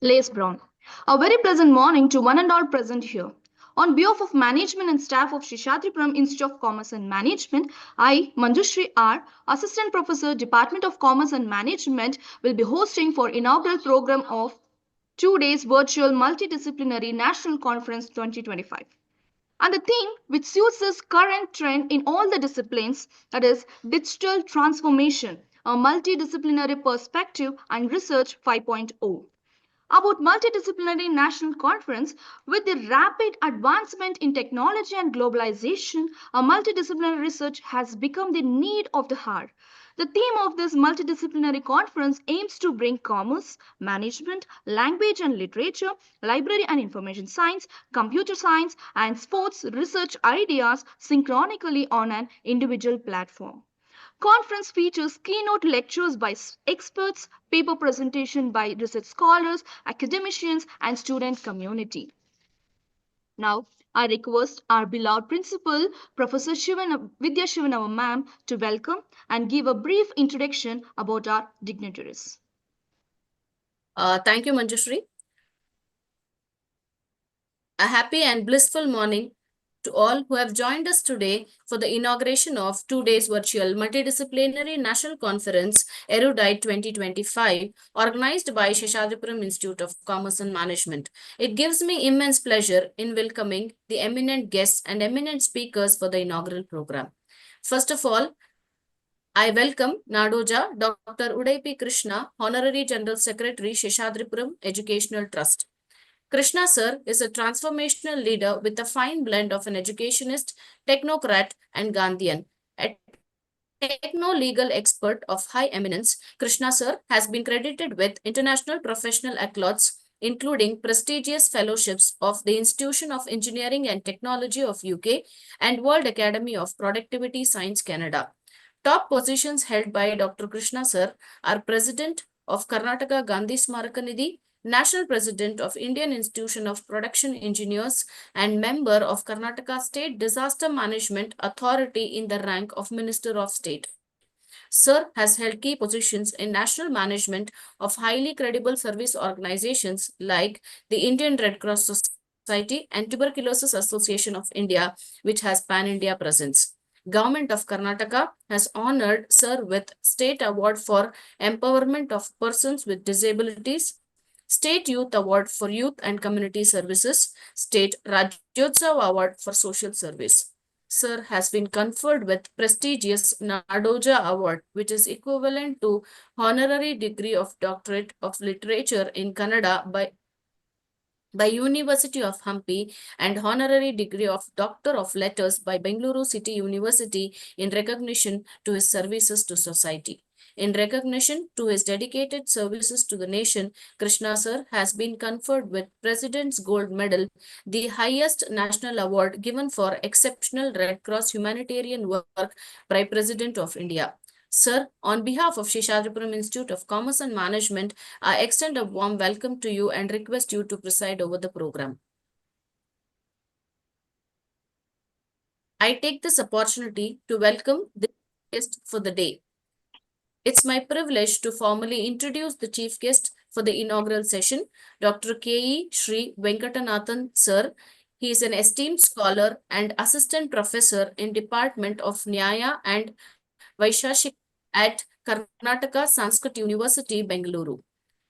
Lace Brown. A very pleasant morning to one and all present here. On behalf of management and staff of Shishatripuram Institute of Commerce and Management, I, Manjushri R., Assistant Professor, Department of Commerce and Management, will be hosting for inaugural program of 2 days virtual multidisciplinary national conference 2025. And the theme which suits this current trend in all the disciplines, that is digital transformation, a multidisciplinary perspective and research 5.0. About multidisciplinary national conference, with the rapid advancement in technology and globalization, a multidisciplinary research has become the need of the hour. The theme of this multidisciplinary conference aims to bring commerce, management, language and literature, library and information science, computer science, and sports research ideas synchronically on an individual platform. Conference features keynote lectures by experts, paper presentation by research scholars, academicians, and student community. Now, I request our beloved principal, Professor Vidya Shivanama ma'am, to welcome and give a brief introduction about our dignitaries. Thank you, Manjushri. A happy and blissful morning to all who have joined us today for the inauguration of 2 days virtual multidisciplinary national conference ERUDITE 2025 organized by Seshadripuram Institute of Commerce and Management. It gives me immense pleasure in welcoming the eminent guests and eminent speakers for the inaugural program. First of all, I welcome Nadoja Dr. Udaipi Krishna, Honorary General Secretary, Seshadripuram Educational Trust. Krishna sir is a transformational leader with a fine blend of an educationist, technocrat, and Gandhian. A techno-legal expert of high eminence, Krishna sir has been credited with international professional accolades, including prestigious fellowships of the Institution of Engineering and Technology of UK and World Academy of Productivity Science Canada. Top positions held by Dr. Krishna sir are President of Karnataka Gandhi Smaraka Nidhi, National President of Indian Institution of Production Engineers, and member of Karnataka State Disaster Management Authority in the rank of Minister of State. Sir has held key positions in national management of highly credible service organizations like the Indian Red Cross Society and Tuberculosis Association of India, which has pan-India presence. Government of Karnataka has honored Sir with State Award for Empowerment of Persons with Disabilities, State Youth Award for Youth and Community Services, State Rajyotsav Award for Social Service. Sir has been conferred with prestigious Nadoja Award, which is equivalent to honorary degree of Doctorate of Literature in Kannada by University of Hampi and honorary degree of Doctor of Letters by Bengaluru City University in recognition to his services to society. In recognition to his dedicated services to the nation, Krishna sir has been conferred with President's Gold Medal, the highest national award given for exceptional Red Cross humanitarian work by President of India. Sir, on behalf of Seshadripuram Institute of Commerce and Management, I extend a warm welcome to you and request you to preside over the program. I take this opportunity to welcome the guest for the day. It's my privilege to formally introduce the chief guest for the inaugural session, Dr. K.E. Sri Venkatanathan Sir. He is an esteemed scholar and assistant professor in Department of Nyaya and Vaishashik at Karnataka Sanskrit University, Bengaluru.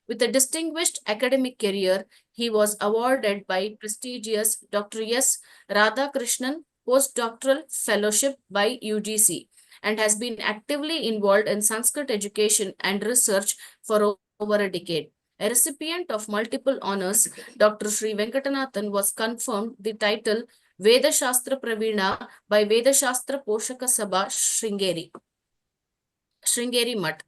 With a distinguished academic career, he was awarded by prestigious Dr. S. Radhakrishnan postdoctoral fellowship by UGC and has been actively involved in Sanskrit education and research for over a decade. A recipient of multiple honors, Dr. Sri Venkatanathan was confirmed the title Veda Shastra Pravina by Veda Shastra Poshaka Sabha Sringeri Mutt.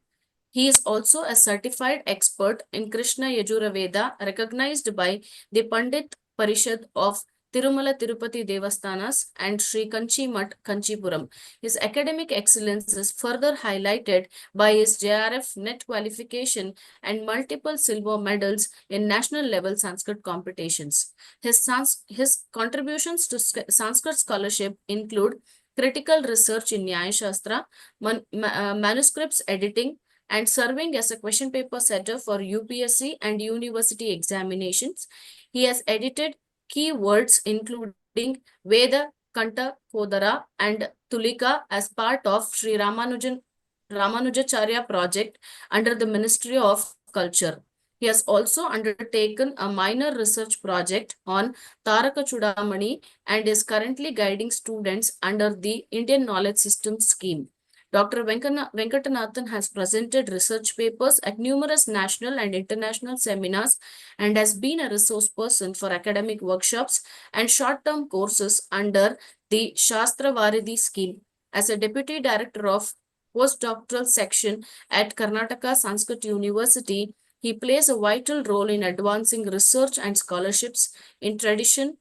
He is also a certified expert in Krishna Yajura Veda, recognized by the Pandit Parishad of Tirumala Tirupati Devasthanas and Sri Kanchi Mutt Kanchipuram. His academic excellence is further highlighted by his JRF net qualification and multiple silver medals in national level Sanskrit competitions. His contributions to Sanskrit scholarship include critical research in Nyaya Shastra, manuscripts editing, and serving as a question paper setter for UPSC and university examinations. He has edited keywords including Veda, Kanta, Kodara, and Tulika as part of Sri Ramanujacharya project under the Ministry of Culture. He has also undertaken a minor research project on Taraka Chudamani and is currently guiding students under the Indian Knowledge System scheme. Dr. Venkatanathan has presented research papers at numerous national and international seminars and has been a resource person for academic workshops and short-term courses under the Shastra Varidhi scheme. As a deputy director of postdoctoral section at Karnataka Sanskrit University, he plays a vital role in advancing research and scholarships in traditional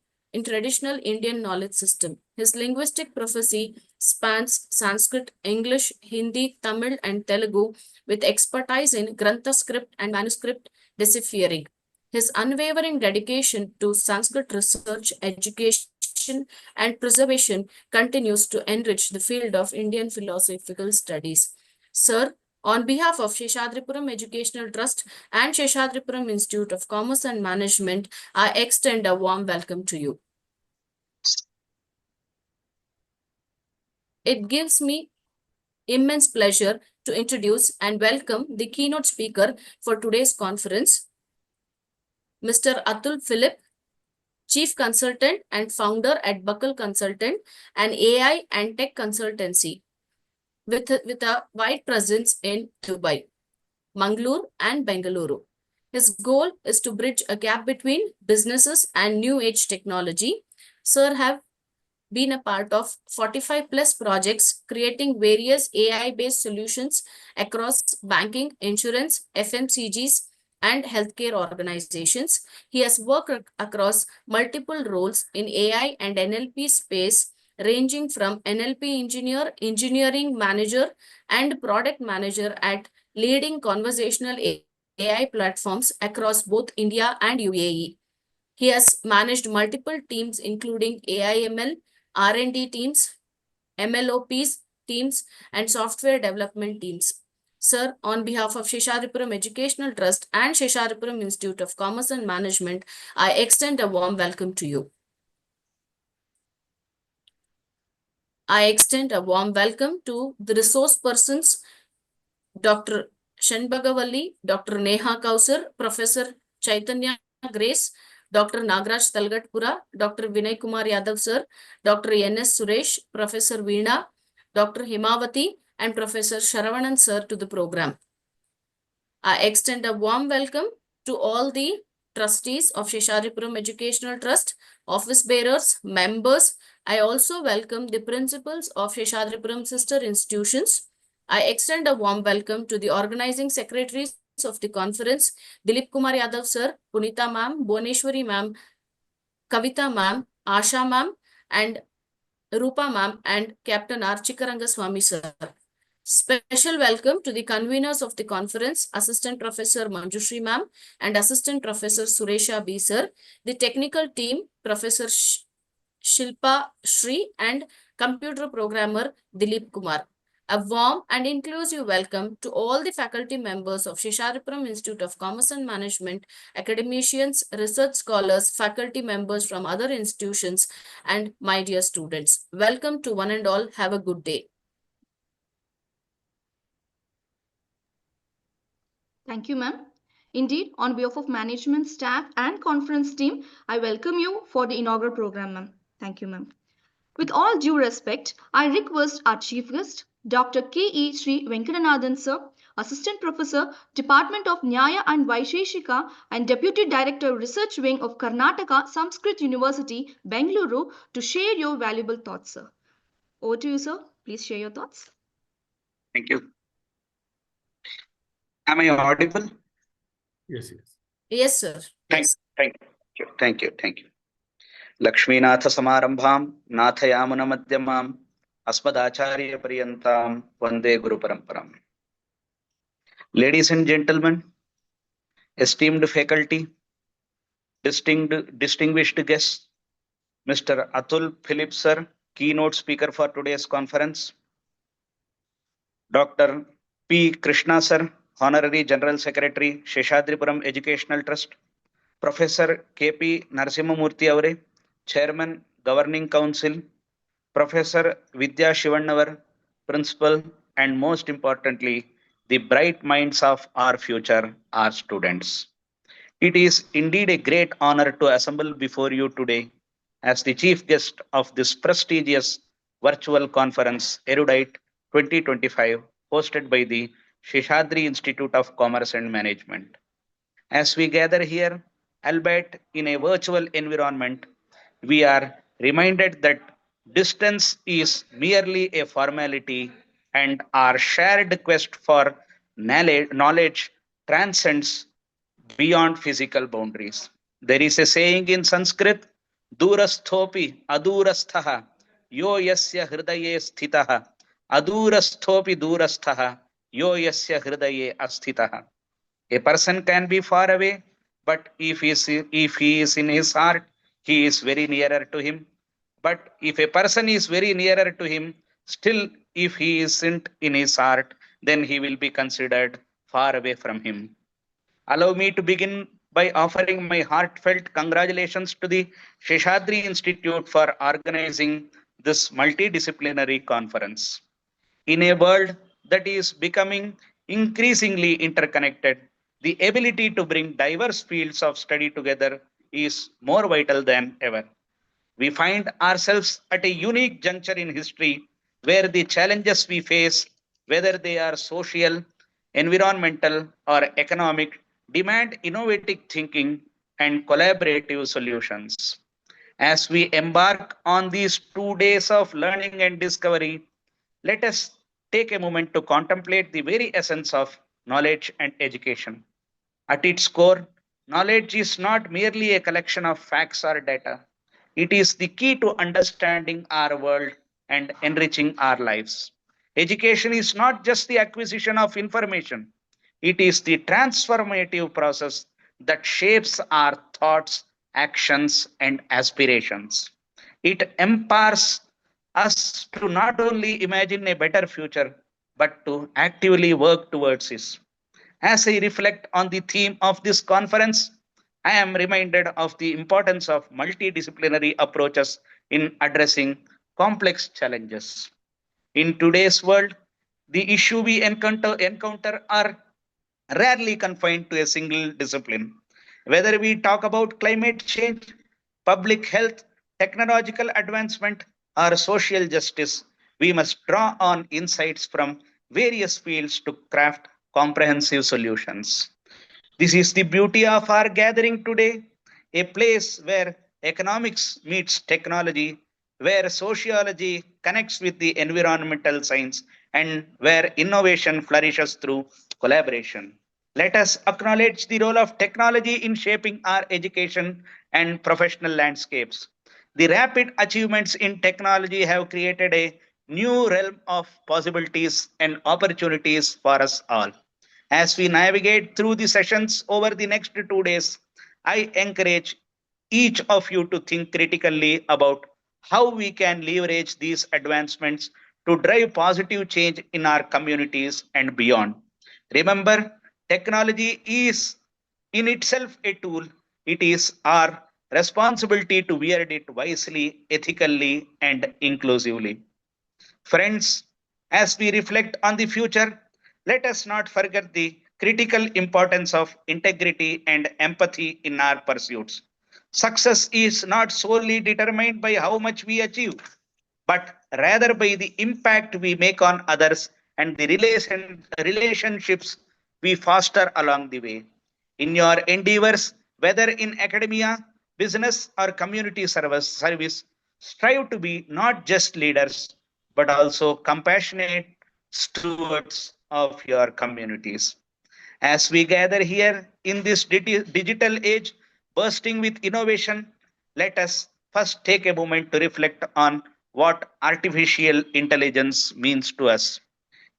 Indian knowledge system. His linguistic proficiency spans Sanskrit, English, Hindi, Tamil, and Telugu with expertise in Grantha script and manuscript deciphering. His unwavering dedication to Sanskrit research, education, and preservation continues to enrich the field of Indian philosophical studies. Sir, on behalf of Sheshadripuram Educational Trust and Sheshadripuram Institute of Commerce and Management, I extend a warm welcome to you. It gives me immense pleasure to introduce and welcome the keynote speaker for today's conference, Mr. Atul Philip, Chief Consultant and Founder at Buckle Consultant, an AI and tech consultancy with a wide presence in Dubai, Mangalore, and Bengaluru. His goal is to bridge a gap between businesses and new age technology. Sir have been a part of 45 plus projects creating various AI-based solutions across banking, insurance, FMCGs, and healthcare organizations. He has worked across multiple roles in AI and NLP space, ranging from NLP engineer, engineering manager, and product manager at leading conversational AI platforms across both India and UAE. He has managed multiple teams, including AI/ML, R&D teams, MLOPs teams, and software development teams. Sir, on behalf of Sheshadripuram Educational Trust and Sheshadripuram Institute of Commerce and Management, I extend a warm welcome to you. I extend a warm welcome to the resource persons, Dr. Shanbagavalli, Dr. Neha Kausar, Professor Chaitanya Grace, Dr. Nagraj Talgatpura, Dr. Vinay Kumar Yadav sir, Dr. N.S. Suresh, Professor Veena, Dr. Himavati, and Professor Sharavanan sir to the program. I extend a warm welcome to all the trustees of Sheshadripuram Educational Trust, office bearers, members. I also welcome the principals of Sheshadripuram sister institutions. I extend a warm welcome to the organizing secretaries of the conference, Dilip Kumar Yadav sir, Punita ma'am, Boneshwari ma'am, Kavita ma'am, Asha ma'am, and Rupa ma'am, and Captain R. Chikkaranga Swami sir. Special welcome to the conveners of the conference, Assistant Professor Manjushri ma'am and Assistant Professor Suresha B sir, the technical team, Professor Shilpa Shri, and computer programmer Dilip Kumar. A warm and inclusive welcome to all the faculty members of Sheshadripuram Institute of Commerce and Management, academicians, research scholars, faculty members from other institutions, and my dear students. Welcome to one and all. Have a good day. Thank you, ma'am. Indeed, on behalf of management, staff, and conference team, I welcome you for the inaugural program, ma'am. Thank you, ma'am. With all due respect, I request our chief guest, Dr. K.E. Sri Venkatanathan sir, Assistant Professor, Department of Nyaya and Vaisheshika and Deputy Director, Research Wing of Karnataka Sanskrit University, Bengaluru, to share your valuable thoughts, sir. Over to you, sir. Please share your thoughts. Thank you. Am I audible? Yes, yes. Yes, sir. Thank you. Lakshminath Samarambham, Nathayamana Madhyamam, Asmadacharya Pariyantam, Vande Guru Paramparam. Ladies and gentlemen, esteemed faculty, distinguished guests, Mr. Atul Philip sir, keynote speaker for today's conference, Dr. P. Krishna sir, Honorary General Secretary, Sheshadripuram Educational Trust, Professor K.P. Narasimhamurthy Avare, Chairman, Governing Council, Professor Vidya Shivannavar, Principal, and most importantly, the bright minds of our future, our students. It is indeed a great honor to assemble before you today as the chief guest of this prestigious virtual conference, Erudite 2025, hosted by the Sheshadri Institute of Commerce and Management. As we gather here, albeit in a virtual environment, we are reminded that distance is merely a formality and our shared quest for knowledge transcends beyond physical boundaries. There is a saying in Sanskrit, Durasthopi adurasthaha, yo yasya hridaye sthitaha, adurasthopi durasthaha, yo yasya hridaye asthitaha. A person can be far away, but if he is in his heart, he is very nearer to him. But if a person is very nearer to him, still if he isn't in his heart, then he will be considered far away from him. Allow me to begin by offering my heartfelt congratulations to the Sheshadri Institute for organizing this multidisciplinary conference. In a world that is becoming increasingly interconnected, the ability to bring diverse fields of study together is more vital than ever. We find ourselves at a unique juncture in history where the challenges we face, whether they are social, environmental, or economic, demand innovative thinking and collaborative solutions. As we embark on these 2 days of learning and discovery, let us take a moment to contemplate the very essence of knowledge and education. At its core, knowledge is not merely a collection of facts or data. It is the key to understanding our world and enriching our lives. Education is not just the acquisition of information, it is the transformative process that shapes our thoughts, actions, and aspirations. It empowers us to not only imagine a better future, but to actively work towards it. As I reflect on the theme of this conference, I am reminded of the importance of multidisciplinary approaches in addressing complex challenges. In today's world, the issue we encounter are rarely confined to a single discipline. Whether we talk about climate change, public health, technological advancement, or social justice, we must draw on insights from various fields to craft comprehensive solutions. This is the beauty of our gathering today, a place where economics meets technology, where sociology connects with the environmental science, and where innovation flourishes through collaboration. Let us acknowledge the role of technology in shaping our education and professional landscapes. The rapid achievements in technology have created a new realm of possibilities and opportunities for us all. As we navigate through the sessions over the next 2 days, I encourage each of you to think critically about how we can leverage these advancements to drive positive change in our communities and beyond. Remember, technology is in itself a tool. It is our responsibility to wield it wisely, ethically, and inclusively. Friends, as we reflect on the future, let us not forget the critical importance of integrity and empathy in our pursuits. Success is not solely determined by how much we achieve, but rather by the impact we make on others and the relationships we foster along the way. In your endeavors, whether in academia, business, or community service, strive to be not just leaders, but also compassionate stewards of your communities. As we gather here in this digital age, bursting with innovation, let us first take a moment to reflect on what artificial intelligence means to us.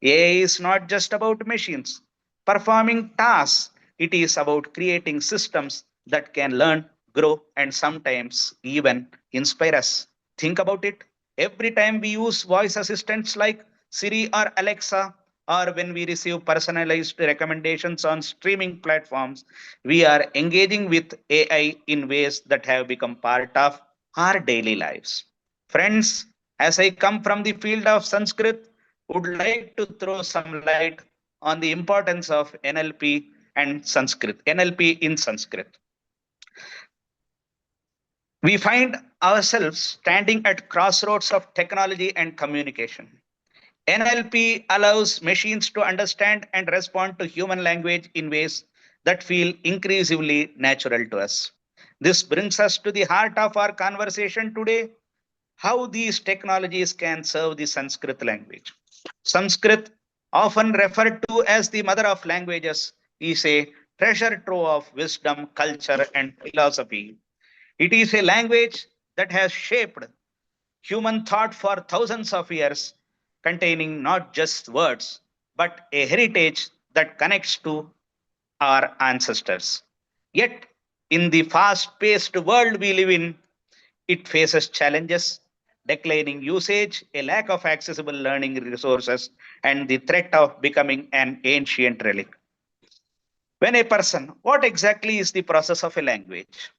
AI is not just about machines performing tasks, it is about creating systems that can learn, grow, and sometimes even inspire us. Think about it. Every time we use voice assistants like Siri or Alexa, or when we receive personalized recommendations on streaming platforms, we are engaging with AI in ways that have become part of our daily lives. Friends, as I come from the field of Sanskrit, would like to throw some light on the importance of NLP and Sanskrit, NLP in Sanskrit. We find ourselves standing at crossroads of technology and communication. NLP allows machines to understand and respond to human language in ways that feel increasingly natural to us. This brings us to the heart of our conversation today: how these technologies can serve the Sanskrit language. Sanskrit, often referred to as the mother of languages, is a treasure trove of wisdom, culture, and philosophy. It is a language that has shaped human thought for thousands of years, containing not just words, but a heritage that connects to our ancestors. Yet, in the fast paced world we live in, it faces challenges: declining usage, a lack of accessible learning resources, and the threat of becoming an ancient relic. When a person, what exactly is the process of a language?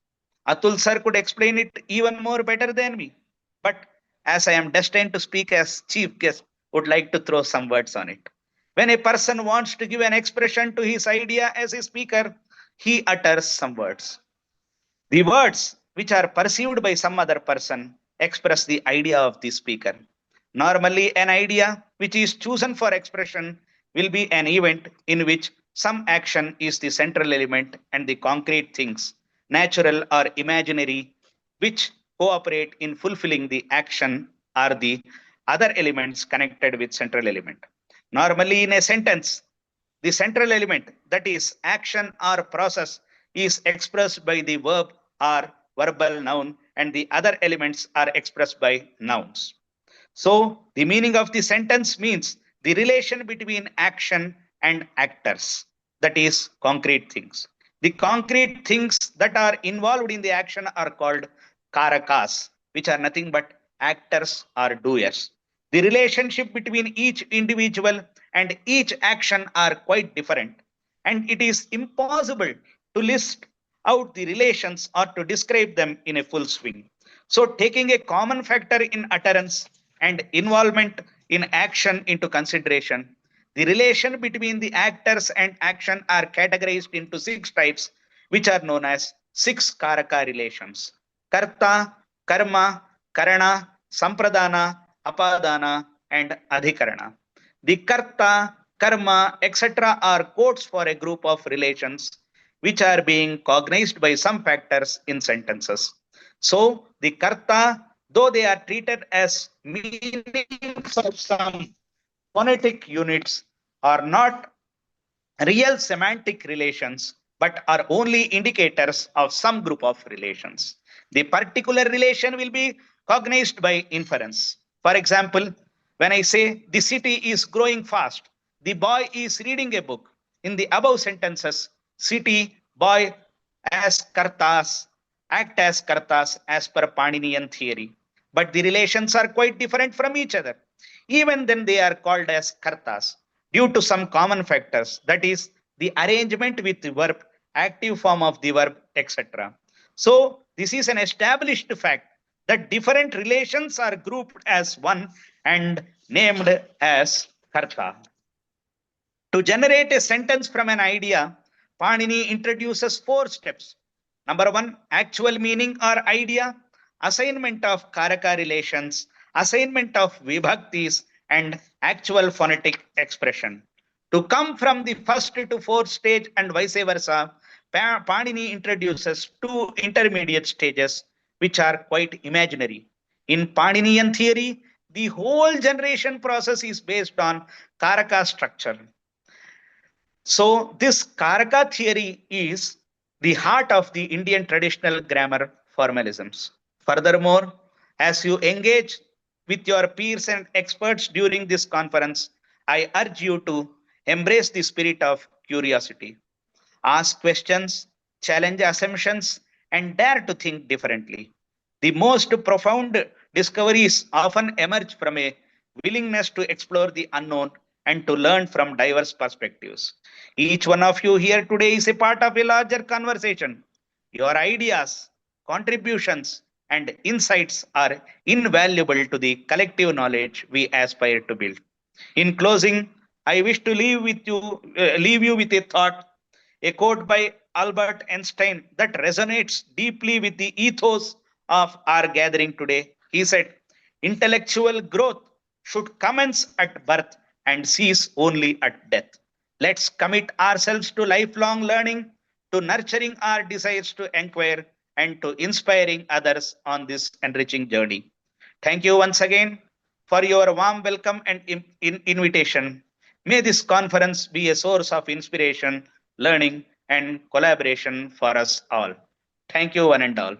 Atul sir could explain it even more better than me. But as I am destined to speak as chief guest, would like to throw some words on it. When a person wants to give an expression to his idea as a speaker, he utters some words. The words, which are perceived by some other person, express the idea of the speaker. Normally, an idea which is chosen for expression will be an event in which some action is the central element and the concrete things, natural or imaginary, which cooperate in fulfilling the action, are the other elements connected with central element. Normally, in a sentence, the central element, that is action or process, is expressed by the verb or verbal noun, and the other elements are expressed by nouns. So the meaning of the sentence means the relation between action and actors, that is concrete things. The concrete things that are involved in the action are called karakas, which are nothing but actors or doers. The relationship between each individual and each action are quite different, and it is impossible to list out the relations or to describe them in a full swing. So taking a common factor in utterance and involvement in action into consideration, the relation between the actors and action are categorized into 6 types, which are known as 6 karaka relations: karta, karma, karana, sampradana, apadana, and adhikarana. The karta, karma, etc. are codes for a group of relations which are being cognized by some factors in sentences. So the karta, though they are treated as meanings of some phonetic units, are not real semantic relations, but are only indicators of some group of relations. The particular relation will be cognized by inference. For example, when I say the city is growing fast, the boy is reading a book. In the above sentences, city, boy as kartas act as kartas as per Paninian theory. But the relations are quite different from each other. Even then, they are called as kartas due to some common factors, that is, the arrangement with the verb, active form of the verb, etc. So, this is an established fact that different relations are grouped as one and named as karta. To generate a sentence from an idea, Panini introduces 4 steps. Number 1, actual meaning or idea, assignment of karaka relations, assignment of vibhaktis, and actual phonetic expression. To come from the first to fourth stage and vice versa, Panini introduces 2 intermediate stages which are quite imaginary. In Paninian theory, the whole generation process is based on karaka structure. So this Karaka theory is the heart of the Indian traditional grammar formalisms. Furthermore, as you engage with your peers and experts during this conference, I urge you to embrace the spirit of curiosity. Ask questions, challenge assumptions, and dare to think differently. The most profound discoveries often emerge from a willingness to explore the unknown and to learn from diverse perspectives. Each one of you here today is a part of a larger conversation. Your ideas, contributions, and insights are invaluable to the collective knowledge we aspire to build. In closing, I wish to leave you with a thought, a quote by Albert Einstein that resonates deeply with the ethos of our gathering today. He said, "Intellectual growth should commence at birth and cease only at death." Let's commit ourselves to lifelong learning, to nurturing our desires to inquire, and to inspiring others on this enriching journey. Thank you once again for your warm welcome and invitation. May this conference be a source of inspiration, learning, and collaboration for us all. Thank you, one and all.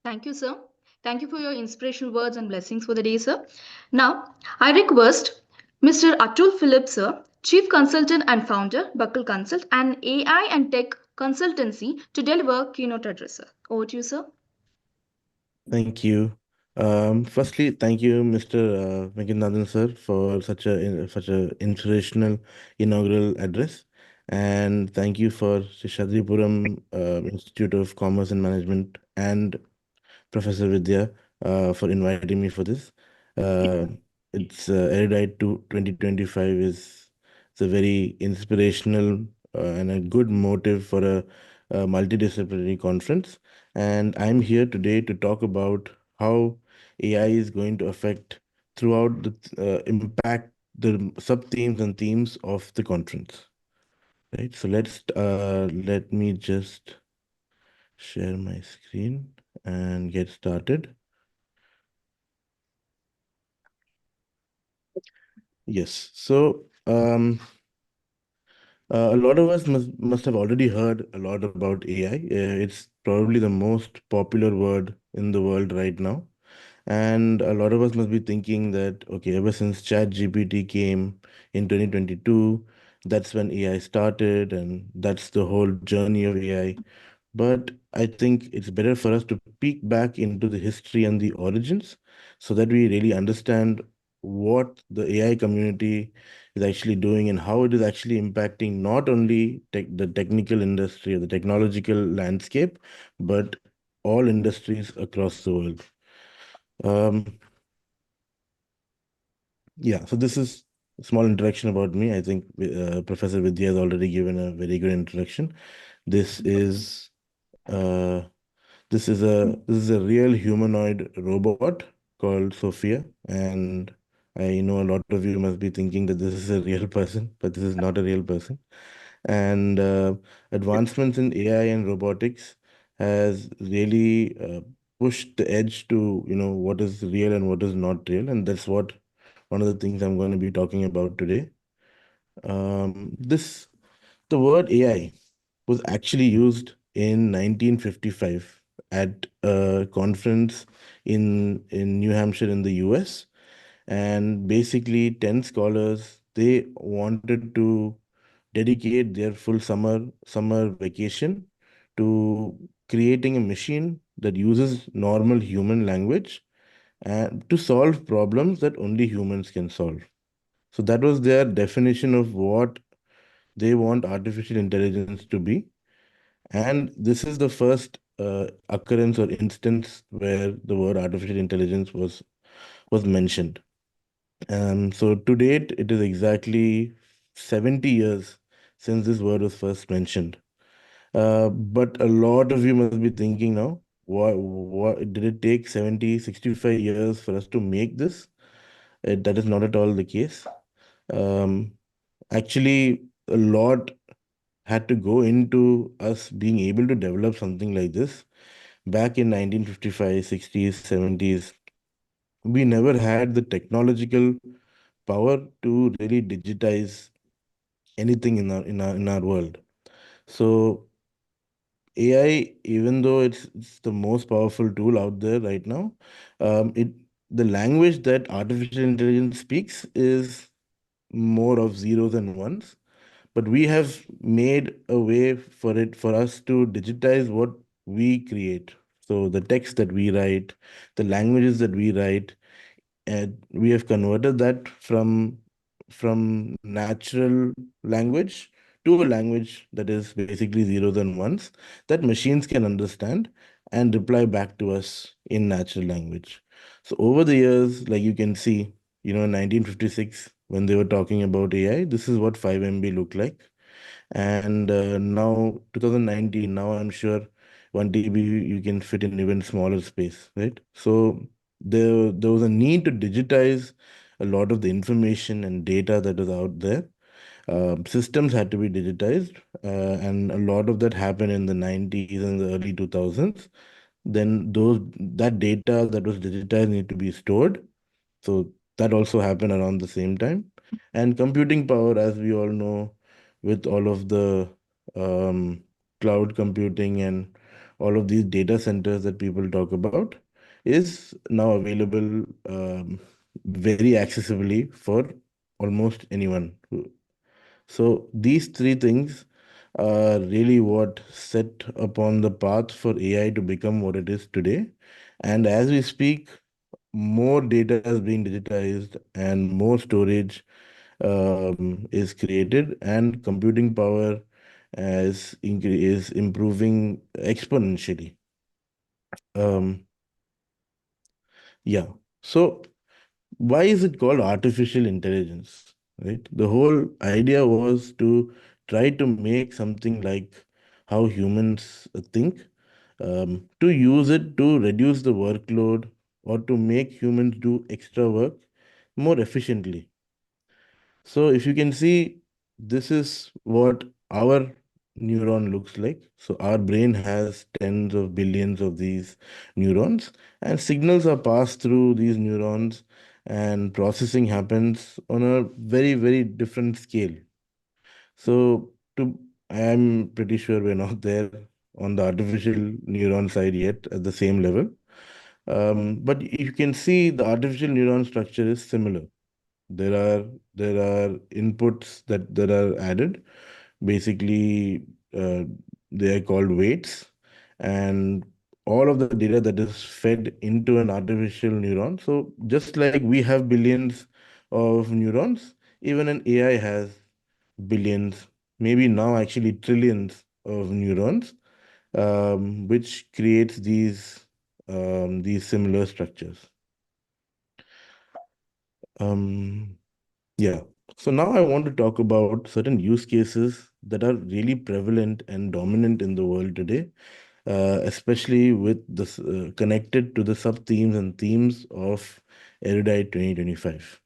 Thank you, sir. Thank you for your inspirational words and blessings for the day, sir. Now, I request Mr. Atul Philip, sir, Chief Consultant and Founder, Buckle Consult, and AI and Tech Consultancy, to deliver keynote address, sir. Over to you, sir. Thank you. Firstly, thank you, Mr. Venkatnathan sir, for such a inspirational inaugural address, and thank you for Shishadripuram Institute of Commerce and Management and Professor Vidya for inviting me for this. Uh, it's Erudite to 2025 is it's a very inspirational and a good motive for a multidisciplinary conference. And I'm here today to talk about how AI is going to affect throughout the impact the sub themes and themes of the conference. Right. So let me just share my screen and get started. Yes. So, a lot of us must have already heard a lot about AI. It's probably the most popular word in the world right now. And a lot of us must be thinking that, okay, ever since ChatGPT came in 2022, that's when AI started, and that's the whole journey of AI. But I think it's better for us to peek back into the history and the origins so that we really understand what the AI community is actually doing and how it is actually impacting not only the technical industry or the technological landscape, but all industries across the world. Um, yeah, so this is a small introduction about me. I think Professor Vidya has already given a very good introduction. This is uh, this is a real humanoid robot called Sophia, and I know a lot of you must be thinking that this is a real person, but this is not a real person. And advancements in AI and robotics has really pushed the edge to what is real and what is not real, and that's what one of the things I'm going to be talking about today. This The word AI was actually used in 1955 at a conference in New Hampshire in the US. And basically, 10 scholars, they wanted to dedicate their full summer vacation to creating a machine that uses normal human language and to solve problems that only humans can solve. So that was their definition of what they want artificial intelligence to be. And this is the first occurrence or instance where the word artificial intelligence was mentioned. So to date, it is exactly 70 years since this word was first mentioned. But a lot of you must be thinking now, what did it take 70, 65 years for us to make this? That is not at all the case. Um, Actually, a lot had to go into us being able to develop something like this. Back in 1955, 60s, 70s, we never had the technological power to really digitize anything in our world. So AI, even though it's the most powerful tool out there right now, it the language that artificial intelligence speaks is more of zeros and ones. But we have made a way for us to digitize what we create. So the text that we write, the languages that we write, and we have converted that from natural language to a language that is basically zeros and ones that machines can understand and reply back to us in natural language. So over the years, like you can see, in 1956, when they were talking about AI, this is what 5 MB looked like. And now 2019, now I'm sure 1 TB you can fit in even smaller space, right? So there was a need to digitize a lot of the information and data that is out there. Systems had to be digitized, and a lot of that happened in the 90s and the early 2000s. Then that data that was digitized need to be stored, so that also happened around the same time. And computing power, as we all know, with all of the um, cloud computing and all of these data centers that people talk about, is now available very accessibly for almost anyone. So these three things are really what set upon the path for AI to become what it is today. And as we speak, more data is being digitized and more storage is created, and computing power is improving exponentially. Um, yeah. So why is it called artificial intelligence? Right? The whole idea was to try to make something like how humans think, to use it to reduce the workload or to make humans do extra work more efficiently. So if you can see, this is what our neuron looks like. So our brain has tens of billions of these neurons, and signals are passed through these neurons, and processing happens on a very, very different scale. So I'm pretty sure we're not there on the artificial neuron side yet at the same level. But you can see the artificial neuron structure is similar. There are there are inputs that are added. Basically, they are called weights, and all of the data that is fed into an artificial neuron. So just like we have billions of neurons, even an AI has billions, maybe now actually trillions of neurons, which creates these similar structures. Um, Yeah. So now I want to talk about certain use cases that are really prevalent and dominant in the world today, especially with this connected to the sub-themes and themes of Erudite 2025.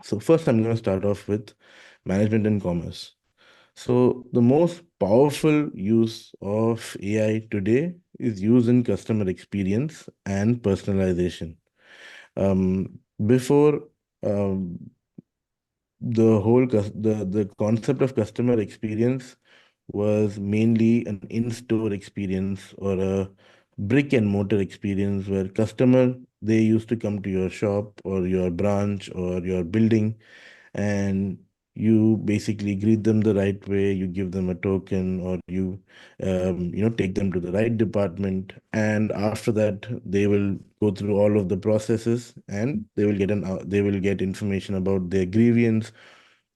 So first, I'm going to start off with management and commerce. So the most powerful use of AI today is used in customer experience and personalization. Before um, the concept of customer experience was mainly an in-store experience or a brick and mortar experience where customer, they used to come to your shop or your branch or your building, and you basically greet them the right way, you give them a token, or you take them to the right department, and after that they will go through all of the processes, and they will get information about their grievance,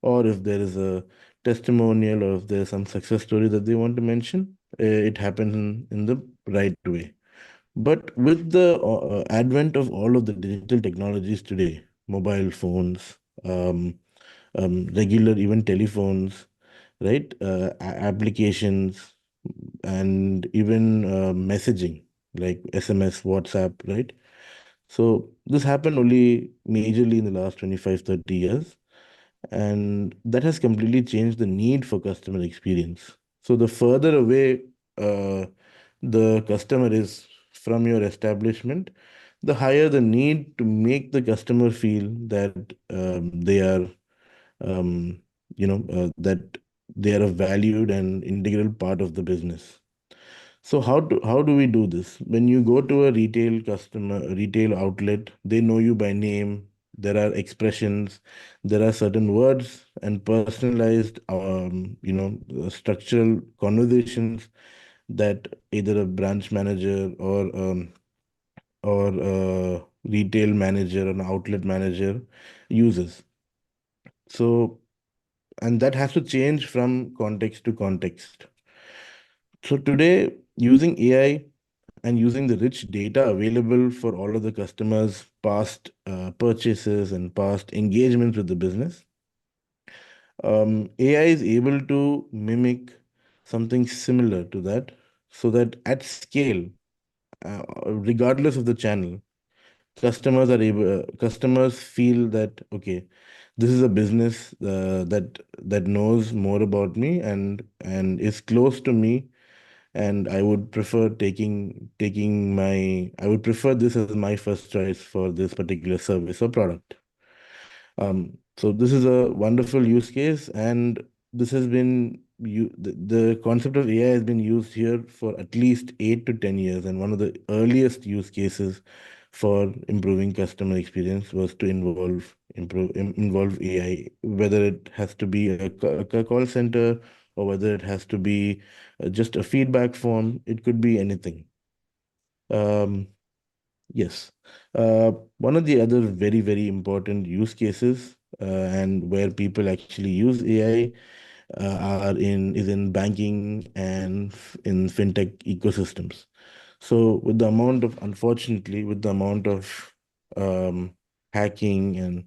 or if there is a testimonial, or if there's some success story that they want to mention. It happens in the right way. But with the advent of all of the digital technologies today, mobile phones, regular even telephones, right? Applications, and even messaging like SMS, WhatsApp, right? So this happened only majorly in the last 25, 30 years. And that has completely changed the need for customer experience. So the further away uh, the customer is from your establishment, the higher the need to make the customer feel that they are, um, that they are a valued and integral part of the business. So how do we do this? When you go to a retail outlet, they know you by name. There are expressions, there are certain words and personalized, structural conversations that either a branch manager or retail manager or an outlet manager uses. So, and that has to change from context to context. So today, using AI and using the rich data available for all of the customers' past purchases and past engagements with the business, AI is able to mimic something similar to that, so that at scale, regardless of the channel, customers feel that, okay, this is a business that knows more about me and is close to me, and I would prefer this as my first choice for this particular service or product. So this is a wonderful use case, and this has been the concept of AI has been used here for at least 8 to 10 years, and one of the earliest use cases for improving customer experience was to involve AI, whether it has to be a call center or whether it has to be just a feedback form. It could be anything. Um, Yes. One of the other very, very important use cases and where people actually use AI is in banking and in fintech ecosystems. So unfortunately, with the amount of um, hacking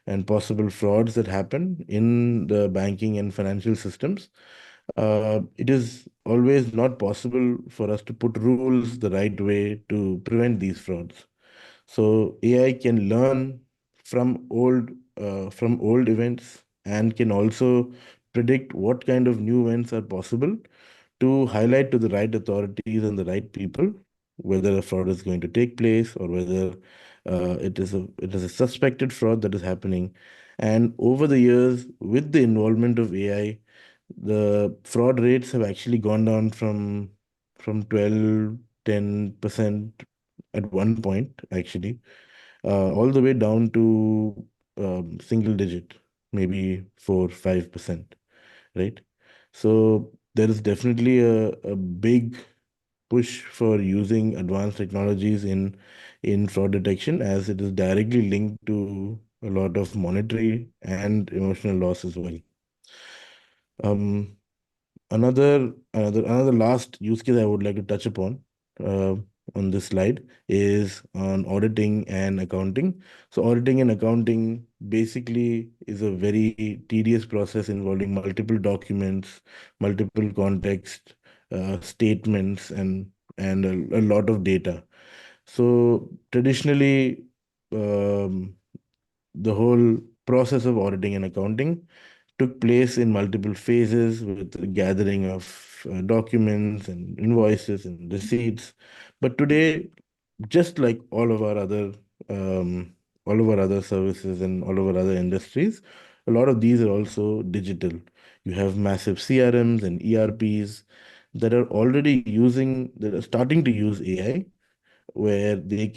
and possible frauds that happen in the banking and financial systems, it is always not possible for us to put rules the right way to prevent these frauds. So AI can learn from old events and can also predict what kind of new events are possible to highlight to the right authorities and the right people whether a fraud is going to take place or whether it is a suspected fraud that is happening. And over the years, with the involvement of AI, the fraud rates have actually gone down from 12, 10% at one point, actually, all the way down to single digit, maybe 4, 5%, right? So there is definitely a big push for using advanced technologies in fraud detection, as it is directly linked to a lot of monetary and emotional loss as well. Um, another last use case I would like to touch upon uh, on this slide is on auditing and accounting. So auditing and accounting basically is a very tedious process involving multiple documents, multiple context statements, and a lot of data. So traditionally, um, the whole process of auditing and accounting took place in multiple phases with the gathering of documents and invoices and receipts. But today, just like um, all of our other services and all of our other industries, a lot of these are also digital. You have massive CRMs and ERPs that are starting to use AI, where they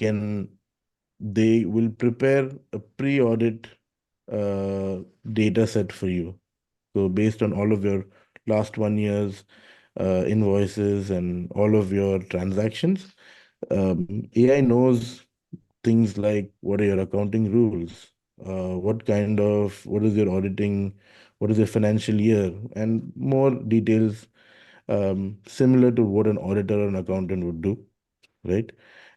will prepare a pre-audit uh, data set for you. So based on all of your last 1 year's invoices and all of your transactions, AI knows things like what are your accounting rules, what is your auditing, what is your financial year, and more details similar to what an auditor or an accountant would do, right?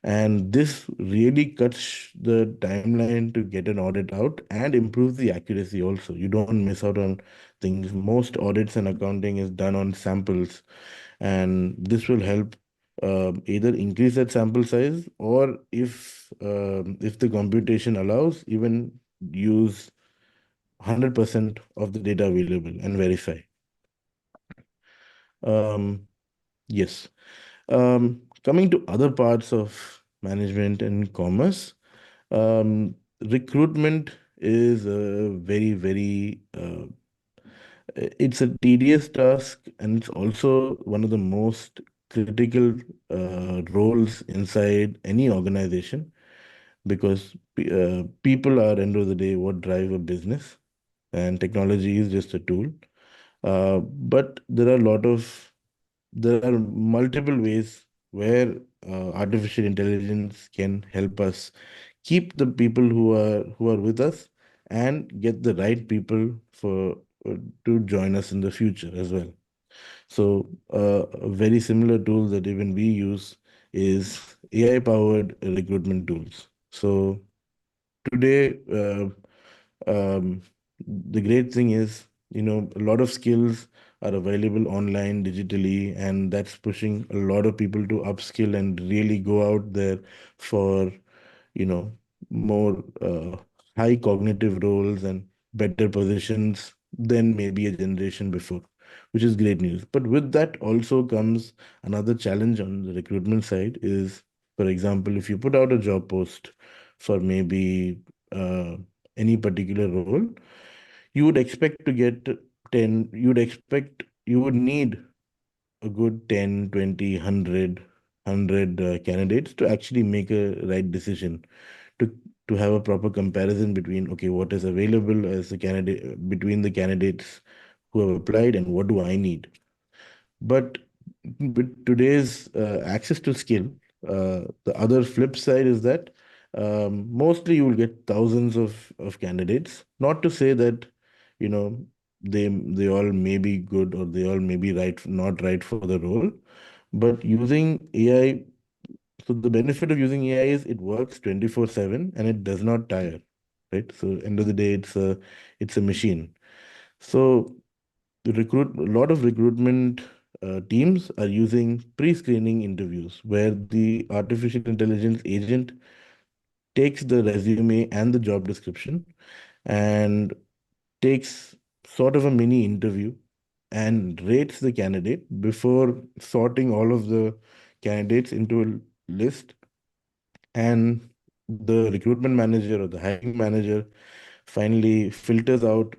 And this really cuts the timeline to get an audit out and improves the accuracy also. You don't miss out on things. Most audits and accounting is done on samples, and this will help either increase that sample size, or if the computation allows, even use 100% of the data available and verify. Um, yes. Coming to other parts of management and commerce, recruitment is a it's a tedious task, and it's also one of the most critical roles inside any organization, because people are, end of the day, what drive a business, and technology is just a tool. But there are multiple ways where artificial intelligence can help us keep the people who are with us and get the right people for to join us in the future as well. So a very similar tool that even we use is AI powered recruitment tools. So today, the great thing is, a lot of skills are available online digitally, and that's pushing a lot of people to upskill and really go out there for, you know, more high cognitive roles and better positions than maybe a generation before, which is great news. But with that also comes another challenge on the recruitment side is, for example, if you put out a job post for maybe uh, any particular role, you would expect to get 10, you would need a good 10, 20, 100 candidates to actually make a right decision, to have a proper comparison between, okay, what is available as a candidate between the candidates who have applied and what do I need. But with today's access to skill, the other flip side is that mostly you will get thousands of candidates. Not to say that, you know, they all may be good or they all may be right, not right for the role. But using AI, so the benefit of using AI is it works 24/7 and it does not tire, right? So end of the day, it's a machine. So a lot of recruitment teams are using pre-screening interviews where the artificial intelligence agent takes the resume and the job description and takes sort of a mini interview and rates the candidate before sorting all of the candidates into a list, and the recruitment manager or the hiring manager finally filters out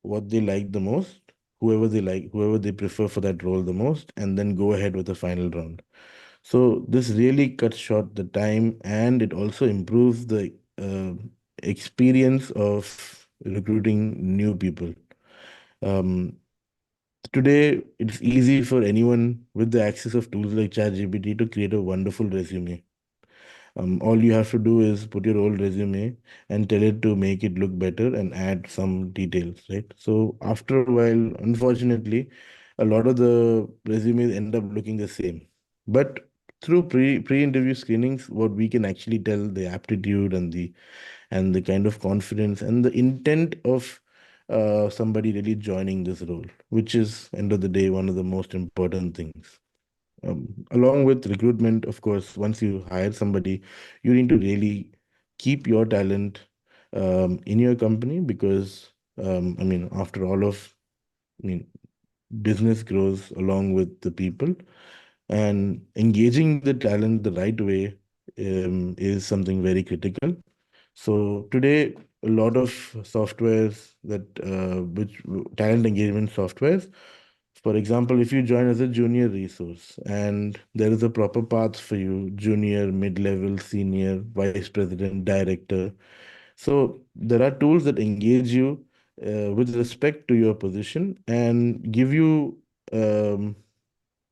what they like the most, whoever they prefer for that role the most, and then go ahead with the final round. So this really cuts short the time, and it also improves the experience of recruiting new people. Um, Today, it's easy for anyone with the access of tools like ChatGPT to create a wonderful resume. All you have to do is put your old resume and tell it to make it look better and add some details, right? So after a while, unfortunately, a lot of the resumes end up looking the same. But through pre-interview screenings, what we can actually tell the aptitude and the kind of confidence and the intent of somebody really joining this role, which is end of the day one of the most important things. Along with recruitment, of course, once you hire somebody, you need to really keep your talent in your company because, I mean, after all of, I mean, business grows along with the people, and engaging the talent the right way is something very critical. So today, a lot of softwares that which talent engagement softwares. For example, if you join as a junior resource and there is a proper path for you, junior, mid-level, senior, vice president, director. So there are tools that engage you with respect to your position and give you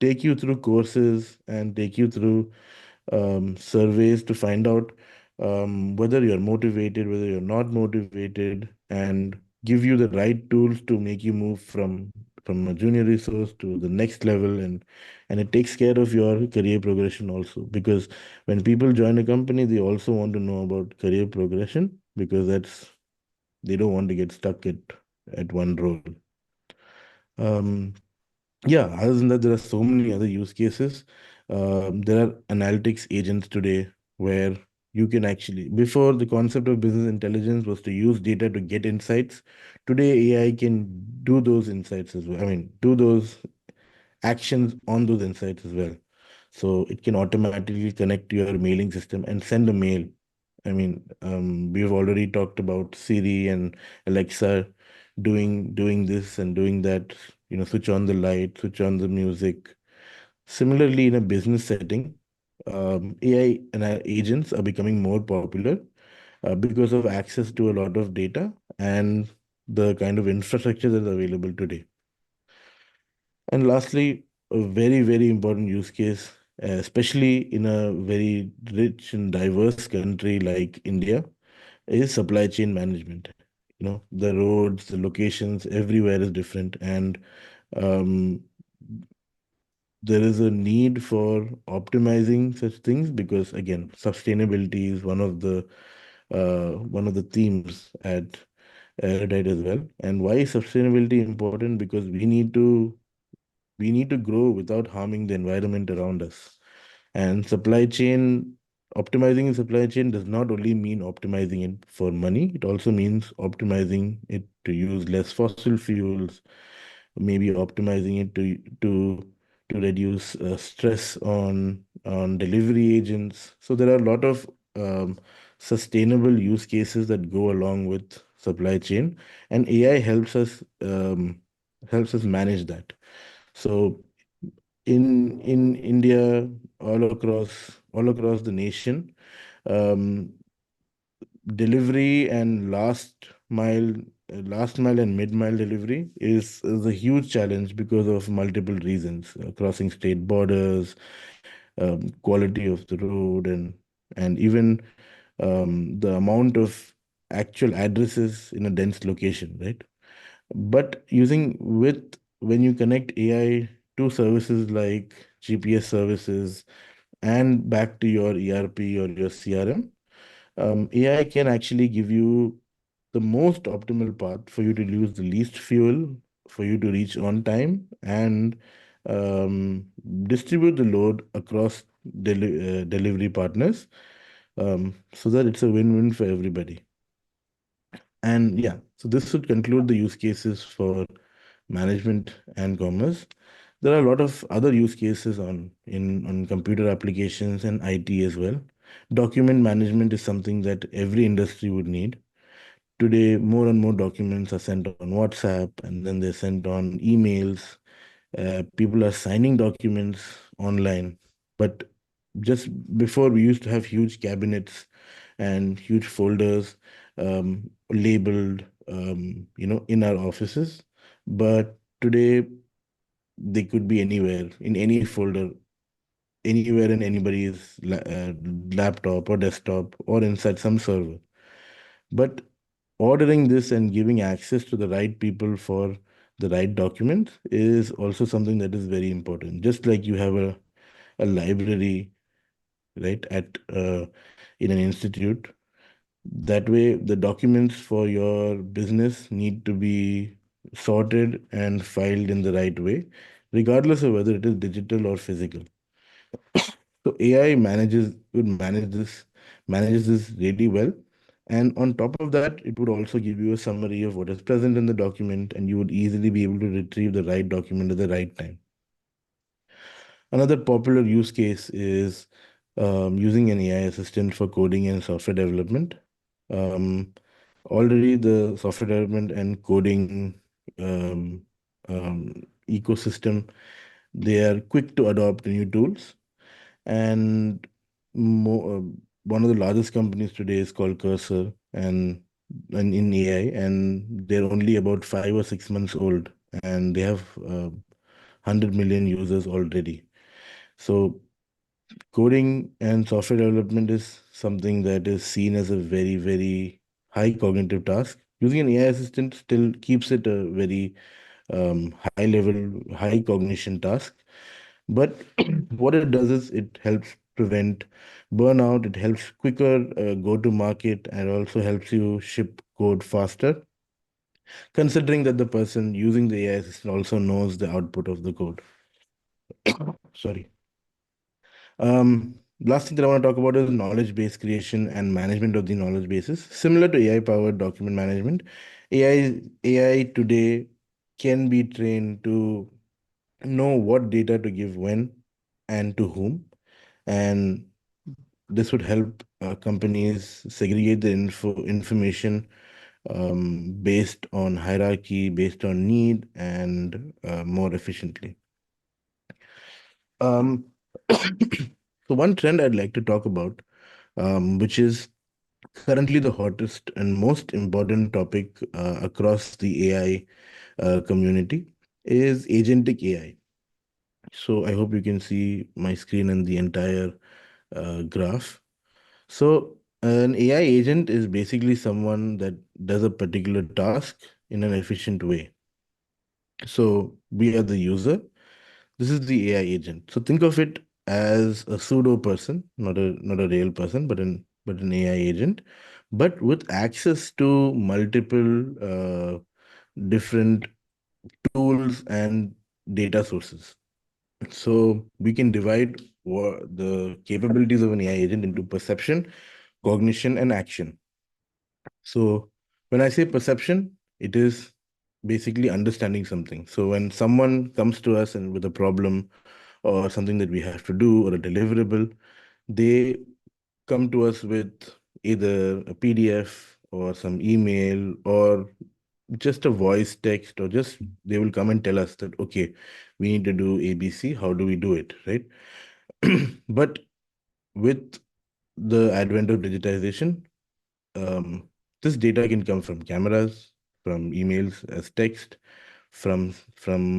take you through courses and take you through surveys to find out whether you're motivated, whether you're not motivated, and give you the right tools to make you move from a junior resource to the next level, and it takes care of your career progression also, because when people join a company, they also want to know about career progression because they don't want to get stuck at one role. Um, yeah, other than that, there are so many other use cases. There are analytics agents today where you can actually, before the concept of business intelligence was to use data to get insights, today AI can do those insights as well. I mean, do those actions on those insights as well. So it can automatically connect to your mailing system and send a mail. I mean, we've already talked about Siri and Alexa doing this and doing that. Switch on the light, switch on the music. Similarly, in a business setting, AI and agents are becoming more popular because of access to a lot of data and the kind of infrastructure that's available today. And lastly, a very, very important use case especially in a very rich and diverse country like India, is supply chain management. The roads, the locations, everywhere is different, and um, there is a need for optimizing such things because, again, sustainability is one of the themes at Erudite as well. And why is sustainability important? Because we need to grow without harming the environment around us. And optimizing the supply chain does not only mean optimizing it for money, it also means optimizing it to use less fossil fuels, maybe optimizing it to reduce stress on delivery agents. So there are a lot of sustainable use cases that go along with supply chain, and AI helps us manage that. So in India, all across the nation, um, delivery and last mile and mid-mile delivery is a huge challenge because of multiple reasons: crossing state borders, quality of the road, and even the amount of actual addresses in a dense location, right? But when you connect AI to services like GPS services and back to your ERP or your CRM, AI can actually give you the most optimal path for you to use the least fuel, for you to reach on time, and um, distribute the load across delivery partners, so that it's a win-win for everybody. And yeah, so this would conclude the use cases for management and commerce. There are a lot of other use cases on computer applications and IT as well. Document management is something that every industry would need. Today, more and more documents are sent on WhatsApp, and then they're sent on emails. People are signing documents online. But just before, we used to have huge cabinets and huge folders labeled, in our offices. But today, they could be anywhere, in any folder, anywhere in anybody's laptop or desktop or inside some server. But ordering this and giving access to the right people for the right documents is also something that is very important. Just like you have a library, right, in an institute, that way the documents for your business need to be sorted and filed in the right way, regardless of whether it is digital or physical. So AI manages this really well. And on top of that, it would also give you a summary of what is present in the document, and you would easily be able to retrieve the right document at the right time. Another popular use case is using an AI assistant for coding and software development. Um, Already, the software development and coding um, ecosystem, they are quick to adopt new tools. And one of the largest companies today is called Cursor, and in AI, and they're only about 5 or 6 months old, and they have 100 million users already. So coding and software development is something that is seen as a very, very high cognitive task. Using an AI assistant still keeps it a very high level, high cognition task. But what it does is it helps prevent burnout, it helps quicker go to market, and also helps you ship code faster, considering that the person using the AI assistant also knows the output of the code. Sorry. Last thing that I want to talk about is knowledge base creation and management of the knowledge bases. Similar to AI powered document management, AI today can be trained to know what data to give when and to whom. And this would help companies segregate the information based on hierarchy, based on need, and more efficiently. Um, so one trend I'd like to talk about, which is currently the hottest and most important topic across the AI community, is agentic AI. So I hope you can see my screen and the entire graph. So an AI agent is basically someone that does a particular task in an efficient way. So we are the user. This is the AI agent. So think of it as a pseudo person, not a real person, but an AI agent, but with access to multiple different tools and data sources. So we can divide the capabilities of an AI agent into perception, cognition, and action. So when I say perception, it is basically understanding something. So when someone comes to us and with a problem or something that we have to do or a deliverable, they come to us with either a PDF or some email or just a voice text, or just they will come and tell us that, okay, we need to do ABC. How do we do it? Right. But with the advent of digitization, um, this data can come from cameras, from emails as text, from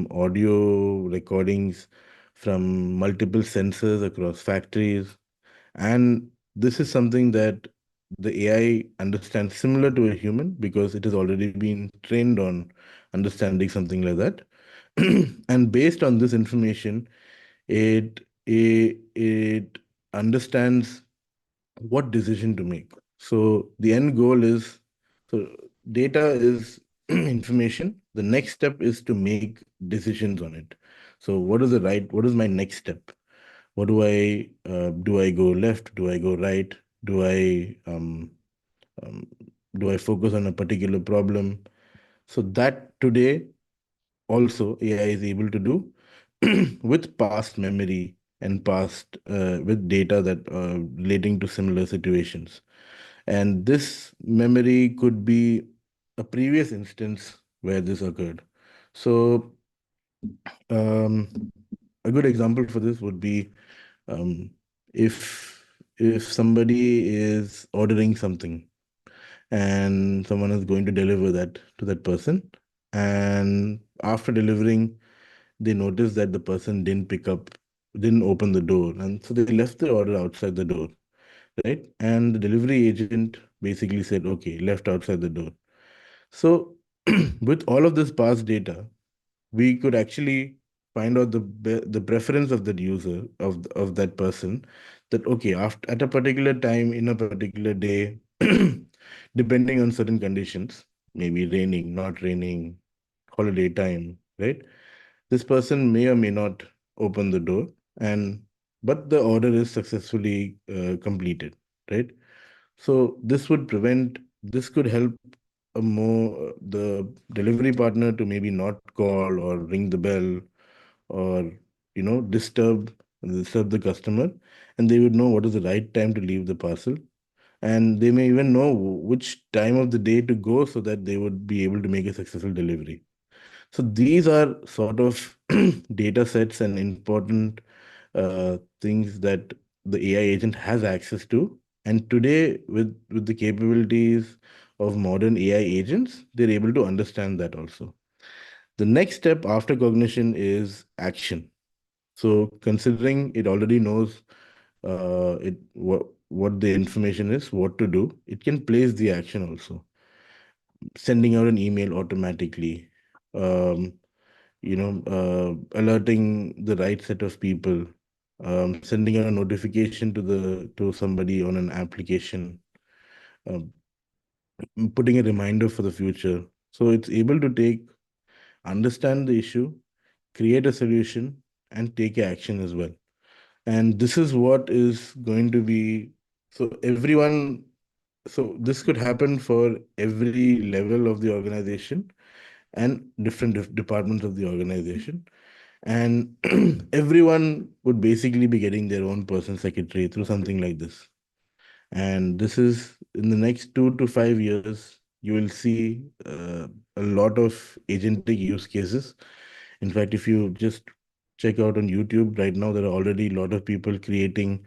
audio recordings, from multiple sensors across factories. And this is something that the AI understands similar to a human because it has already been trained on understanding something like that. And based on this information, it understands what decision to make. So the end goal is, so data is information. The next step is to make decisions on it. So what is my next step? What do I go left? Do I go right? Do I um, do I focus on a particular problem? So that today also AI is able to do with past memory and past with data that relating to similar situations. And this memory could be a previous instance where this occurred. So um, a good example for this would be um, if somebody is ordering something and someone is going to deliver that to that person, and after delivering they noticed that the person didn't open the door, and so they left the order outside the door, right? And the delivery agent basically said, okay, left outside the door. So with all of this past data, we could actually find out the preference of that user, of that person, that okay, after at a particular time in a particular day, depending on certain conditions, maybe raining, not raining, holiday time, right? This person may or may not open the door, and but the order is successfully completed, right? So this could help a more the delivery partner to maybe not call or ring the bell, or disturb the customer, and they would know what is the right time to leave the parcel, and they may even know which time of the day to go so that they would be able to make a successful delivery. So these are sort of data sets and important things that the AI agent has access to. And today, with the capabilities of modern AI agents, they're able to understand that also. The next step after cognition is action. So considering it already knows what the information is, what to do, it can place the action also, sending out an email automatically, um, alerting the right set of people, sending out a notification to somebody on an application, um, putting a reminder for the future. So it's able to understand the issue, create a solution, and take action as well. And this is what is going to be, so everyone, so this could happen for every level of the organization and different departments of the organization. And everyone would basically be getting their own personal secretary through something like this. And this is in the next 2 to 5 years, you will see a lot of agentic use cases. In fact, if you just check out on YouTube right now, there are already a lot of people creating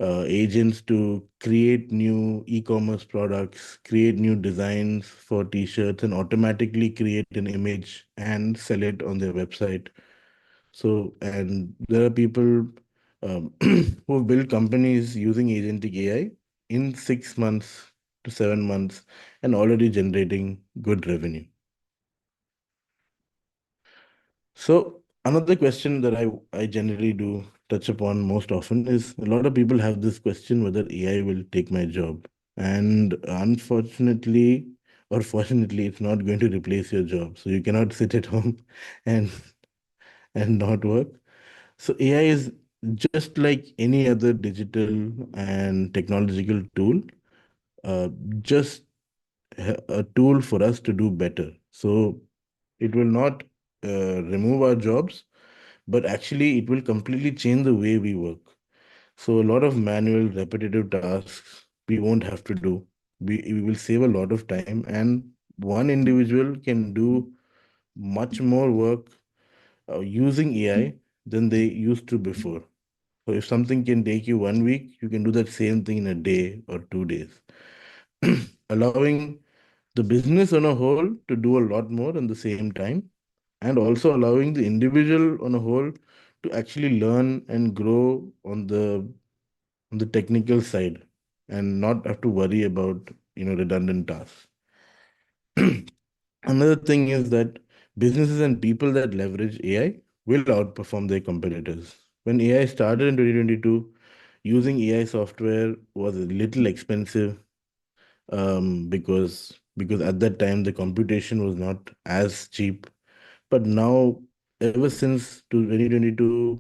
agents to create new e-commerce products, create new designs for t-shirts, and automatically create an image and sell it on their website. So, and there are people who have built companies using agentic AI in 6 months to 7 months and already generating good revenue. So, another question that I generally do touch upon most often is a lot of people have this question whether AI will take my job. And unfortunately, or fortunately, it's not going to replace your job. So you cannot sit at home and not work. So AI is just like any other digital and technological tool, uh, just a tool for us to do better. So it will not remove our jobs, but actually it will completely change the way we work. So a lot of manual, repetitive tasks we won't have to do. We will save a lot of time, and one individual can do much more work using AI than they used to before. So if something can take you 1 week, you can do that same thing in a day or 2 days, allowing the business on a whole to do a lot more in the same time, and also allowing the individual on a whole to actually learn and grow on the technical side and not have to worry about redundant tasks. Another thing is that businesses and people that leverage AI will outperform their competitors. When AI started in 2022, using AI software was a little expensive, because at that time the computation was not as cheap. But now, ever since to 2022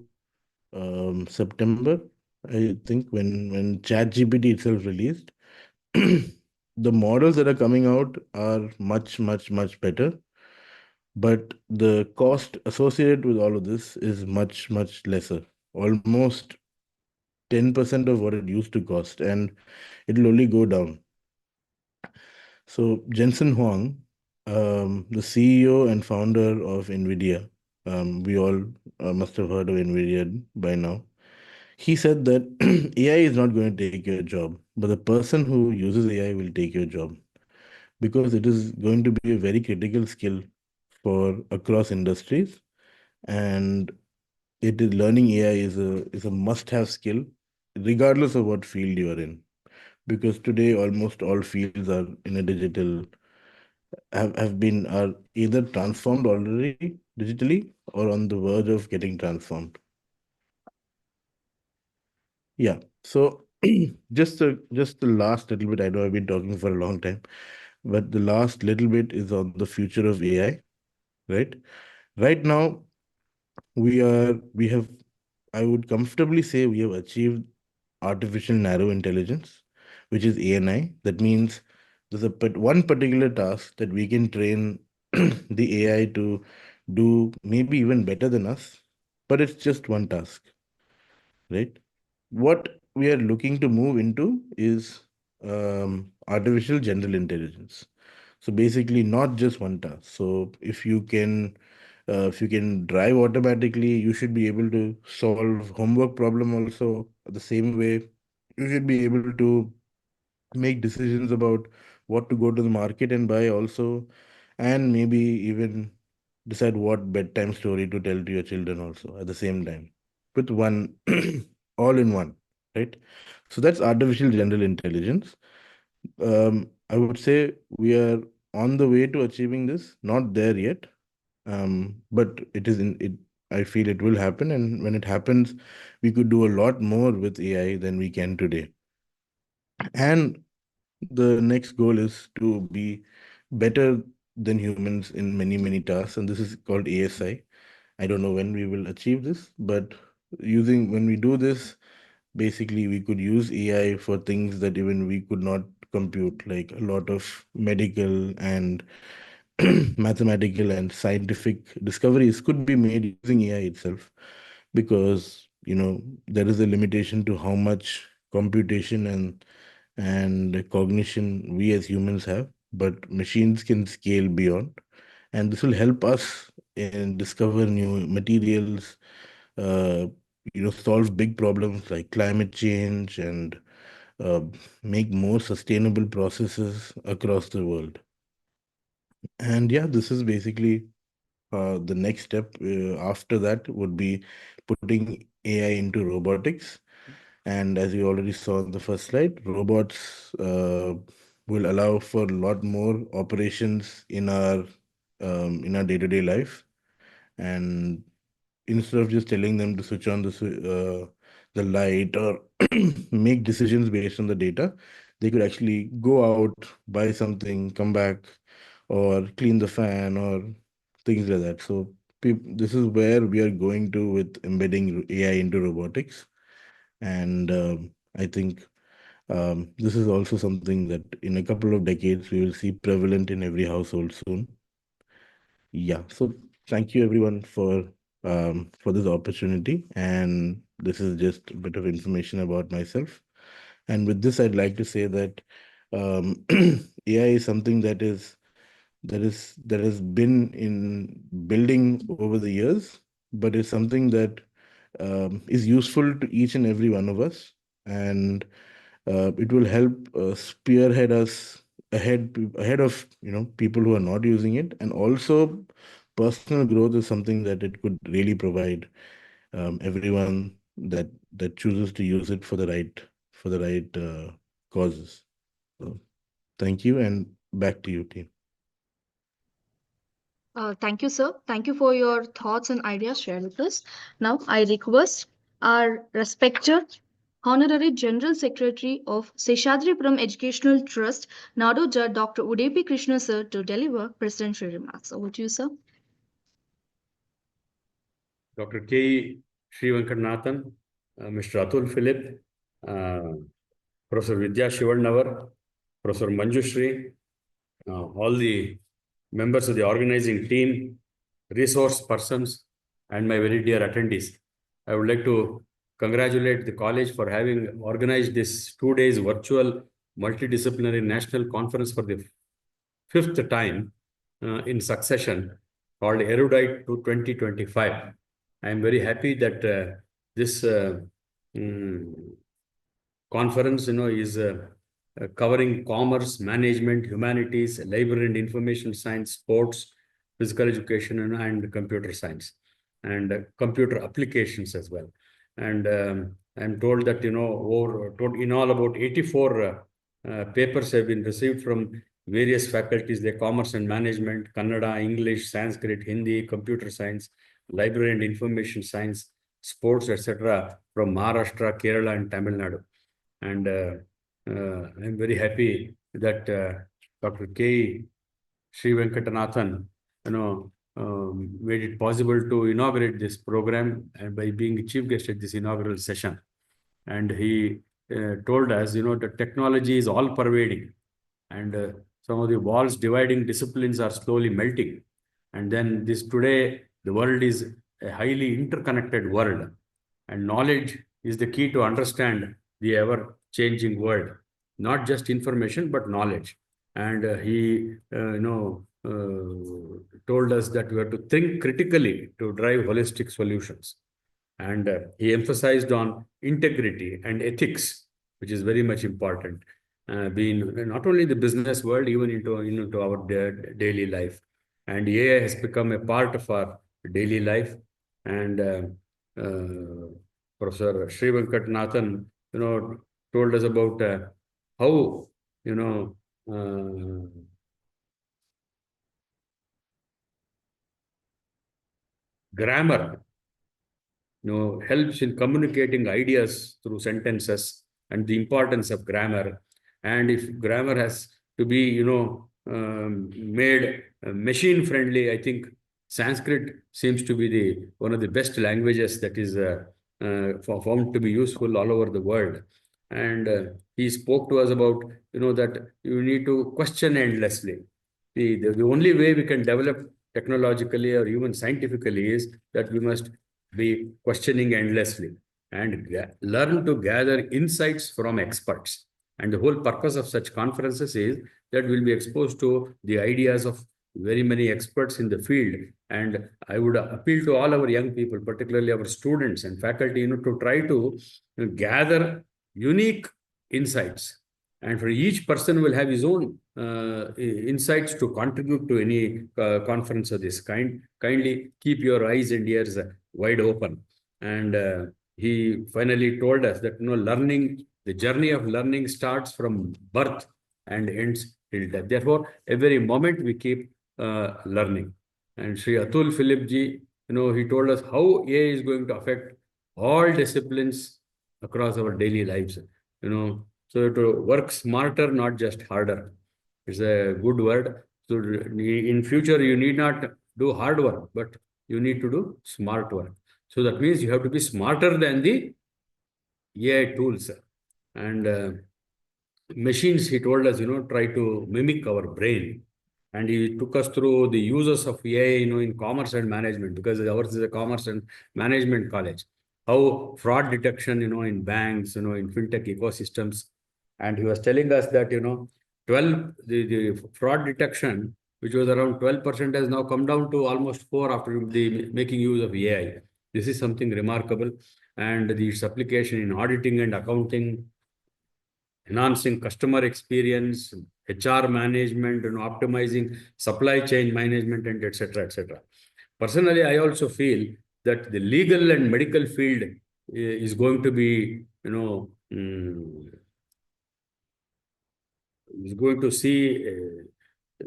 September, I think, when ChatGPT itself released, the models that are coming out are much, much, much better. But the cost associated with all of this is much, much lesser, almost 10% of what it used to cost, and it'll only go down. So Jensen Huang, the CEO and founder of NVIDIA, we all must have heard of NVIDIA by now. He said that AI is not going to take your job, but the person who uses AI will take your job, because it is going to be a very critical skill for across industries, and it is learning AI is a must-have skill, regardless of what field you are in. Because today almost all fields are in a digital have been are either transformed already digitally or on the verge of getting transformed. Yeah. So just the last little bit. I know I've been talking for a long time, but the last little bit is on the future of AI. Right. Right now, we have, I would comfortably say we have achieved artificial narrow intelligence, which is ANI. That means there's one particular task that we can train the AI to do maybe even better than us, but it's just one task, right? What we are looking to move into is artificial general intelligence. So basically, not just one task. So if you can drive automatically, you should be able to solve homework problem also the same way. You should be able to make decisions about what to go to the market and buy also, and maybe even decide what bedtime story to tell to your children also at the same time, with one all in one, right? So that's artificial general intelligence. I would say we are on the way to achieving this, not there yet, but it is in it. I feel it will happen, and when it happens, we could do a lot more with AI than we can today. And the next goal is to be better than humans in many, many tasks, and this is called ASI. I don't know when we will achieve this, but when we do this, basically we could use AI for things that even we could not compute, like a lot of medical and mathematical and scientific discoveries could be made using AI itself, because there is a limitation to how much computation and cognition we as humans have, but machines can scale beyond. And this will help us in discover new materials, uh, solve big problems like climate change, and uh, make more sustainable processes across the world. And yeah, this is basically the next step after that would be putting AI into robotics. And as you already saw in the first slide, robots will allow for a lot more operations in our day-to-day life. And instead of just telling them to switch on the light or make decisions based on the data, they could actually go out, buy something, come back, or clean the fan or things like that. So this is where we are going to with embedding AI into robotics. And I think this is also something that in a couple of decades we will see prevalent in every household soon. Yeah, so thank you everyone for this opportunity, and this is just a bit of information about myself. And with this, I'd like to say that AI is something that has been in building over the years, but it's something that is useful to each and every one of us, and it will help spearhead us ahead of people who are not using it. And also personal growth is something that it could really provide everyone that chooses to use it for the right causes. So, thank you, and back to you, team. Thank you, sir. Thank you for your thoughts and ideas shared with us. Now, I request our respected Honorary General Secretary of Seshadripuram Educational Trust, Nadoja, Dr. Udepi Krishna, sir, to deliver presidential remarks. Over to you, sir. Dr. K. Sri Venkatnathan, Mr. Atul Philip, Professor Vidya Shivannavar, Professor Manjushri, all the members of the organizing team, resource persons, and my very dear attendees. I would like to congratulate the college for having organized this 2 days virtual multidisciplinary national conference for the 5th time in succession, called ERUDITE-2025. I am very happy that this conference, is covering commerce, management, humanities, library and information science, sports, physical education, and computer science, and computer applications as well. And I'm told that, in all about 84 papers have been received from various faculties, the commerce and management, Kannada, English, Sanskrit, Hindi, computer science, library and information science, sports, etc., from Maharashtra, Kerala, and Tamil Nadu. And I'm very happy that Dr. K. Sri Venkatnathan, made it possible to inaugurate this program, and by being a chief guest at this inaugural session. And he told us, that technology is all pervading, and some of the walls dividing disciplines are slowly melting. And then today, the world is a highly interconnected world, and knowledge is the key to understand the ever-changing world. Not just information, but knowledge. And he, told us that we have to think critically to drive holistic solutions. And he emphasized on integrity and ethics, which is very much important, being not only in the business world, even into our daily life. And AI has become a part of our daily life. And Professor Sri Venkatnathan, told us about how, grammar, helps in communicating ideas through sentences, and the importance of grammar. And if grammar has to be, made machine friendly, I think Sanskrit seems to be one of the best languages that is found to be useful all over the world. And he spoke to us about, that you need to question endlessly. The only way we can develop technologically or even scientifically is that we must be questioning endlessly and learn to gather insights from experts. And the whole purpose of such conferences is that we'll be exposed to the ideas of very many experts in the field. And I would appeal to all our young people, particularly our students and faculty, to try to gather unique insights And for each person will have his own insights to contribute to any conference of this kind. Kindly keep your eyes and ears wide open. And he finally told us that learning, the journey of learning starts from birth and ends till death. Therefore, every moment we keep learning. And Sri Atul Philip ji, he told us how AI is going to affect all disciplines across our daily lives. So to work smarter, not just harder. It's a good word. So in future, you need not do hard work, but you need to do smart work. So that means you have to be smarter than the AI tools. And machines, he told us, try to mimic our brain. And he took us through the uses of AI, in commerce and management, because ours is a commerce and management college. How fraud detection, in banks, in fintech ecosystems. And he was telling us that, 12, the fraud detection, which was around 12%, has now come down to almost 4 after the making use of AI. This is something remarkable. And its application in auditing and accounting, enhancing customer experience, HR management, optimizing supply chain management, and etc., etc. Personally, I also feel that the legal and medical field is going to be, is going to